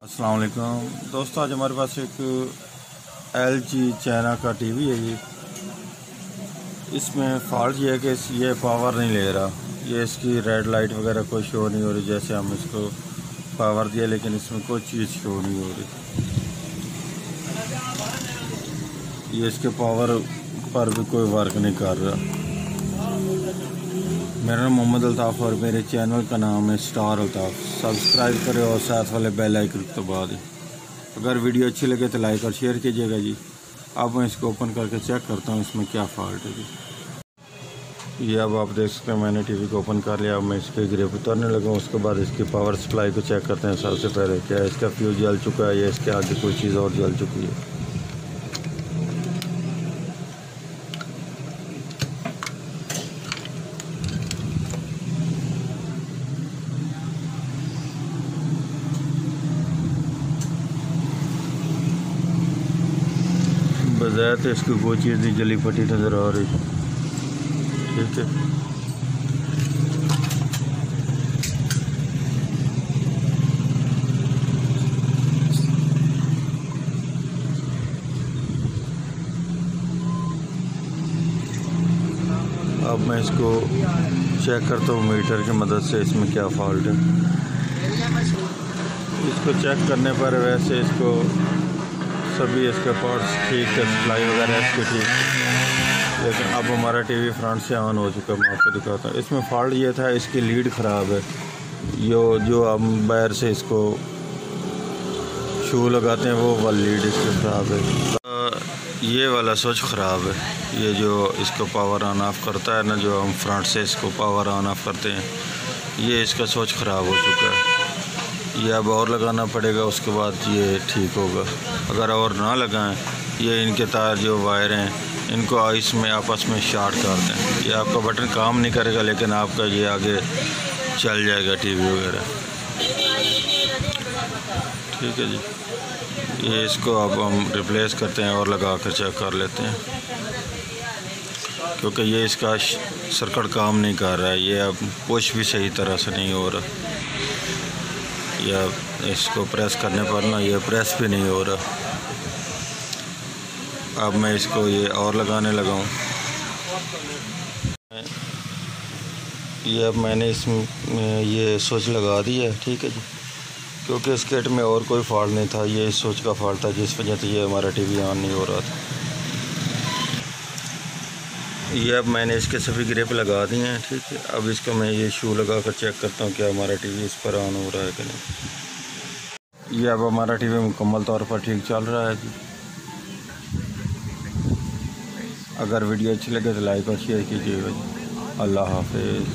अस्सलाम वालेकुम दोस्तों, आज हमारे पास एक LG चाइना का टीवी है। ये इसमें फॉल्ट ये है कि ये पावर नहीं ले रहा। ये इसकी रेड लाइट वगैरह कोई शो नहीं हो रही। जैसे हम इसको पावर दिया लेकिन इसमें कोई चीज़ शो नहीं हो रही। ये इसके पावर पर भी कोई वर्क नहीं कर रहा। मेरा नाम मोहम्मद अल्ताफ़ और मेरे चैनल का नाम है स्टार अल्ताफ़। सब्सक्राइब करें और साथ वाले बेल आइकन को दबा दें। अगर वीडियो अच्छी लगे तो लाइक और शेयर कीजिएगा जी। अब मैं इसको ओपन करके चेक करता हूँ इसमें क्या फॉल्ट है जी। ये अब आप देख सकते हैं मैंने टीवी को ओपन कर लिया। अब मैं इसके ग्रिप उतारने लगा। उसके बाद इसकी पावर सप्लाई को चेक करते हैं। सबसे पहले क्या इसका फ्यूज जल चुका है या इसके आगे कोई चीज़ और जल चुकी है। बजाय तो इसकी कोई चीज़ नहीं जली फटी नज़र आ रही। ठीक है, अब मैं इसको चेक करता हूँ मीटर की मदद से इसमें क्या फॉल्ट है। इसको चेक करने पर वैसे इसको सभी इसके पार्ट्स ठीक है, सप्लाई वगैरह इसकी ठीक। लेकिन अब हमारा टीवी फ्रंट से ऑन हो चुका है। मैं आपको दिखाता हूँ। इसमें फॉल्ट ये था इसकी लीड ख़राब है। जो हम बाहर से इसको शू लगाते हैं वो वाली लीड इसकी ख़राब है। ये वाला स्विच ख़राब है। ये जो इसको पावर ऑन ऑफ़ करता है ना, जो हम फ्रंट से इसको पावर ऑन ऑफ़ करते हैं, ये इसका स्विच ख़राब हो चुका है। ये अब और लगाना पड़ेगा, उसके बाद ये ठीक होगा। अगर और ना लगाएं, ये इनके तार जो वायर हैं इनको इसमें आपस में शॉर्ट कर दें। ये आपका बटन काम नहीं करेगा लेकिन आपका ये आगे चल जाएगा टीवी वगैरह। ठीक है जी, ये इसको अब हम रिप्लेस करते हैं और लगा कर चेक कर लेते हैं, क्योंकि ये इसका सर्किट काम नहीं कर रहा है। ये अब पुश भी सही तरह से नहीं हो रहा, या इसको प्रेस करने पर ना ये प्रेस भी नहीं हो रहा। अब मैं इसको ये और लगाने लगा हूँ। ये अब मैंने इसमें ये स्विच लगा दिया है। ठीक है जी, क्योंकि इस किट में और कोई फॉल्ट नहीं था। ये स्विच का फॉल्ट था जिस वजह से ये हमारा टीवी ऑन नहीं हो रहा था। ये अब मैंने इसके सभी ग्रिप लगा दिए हैं। ठीक है, अब इसको मैं ये शू लगा कर चेक करता हूँ क्या हमारा टीवी इस पर ऑन हो रहा है कि नहीं। ये अब हमारा टीवी मुकम्मल तौर पर ठीक चल रहा है जी। अगर वीडियो अच्छी लगे तो लाइक और शेयर कीजिएगा जी। अल्लाह हाफिज़।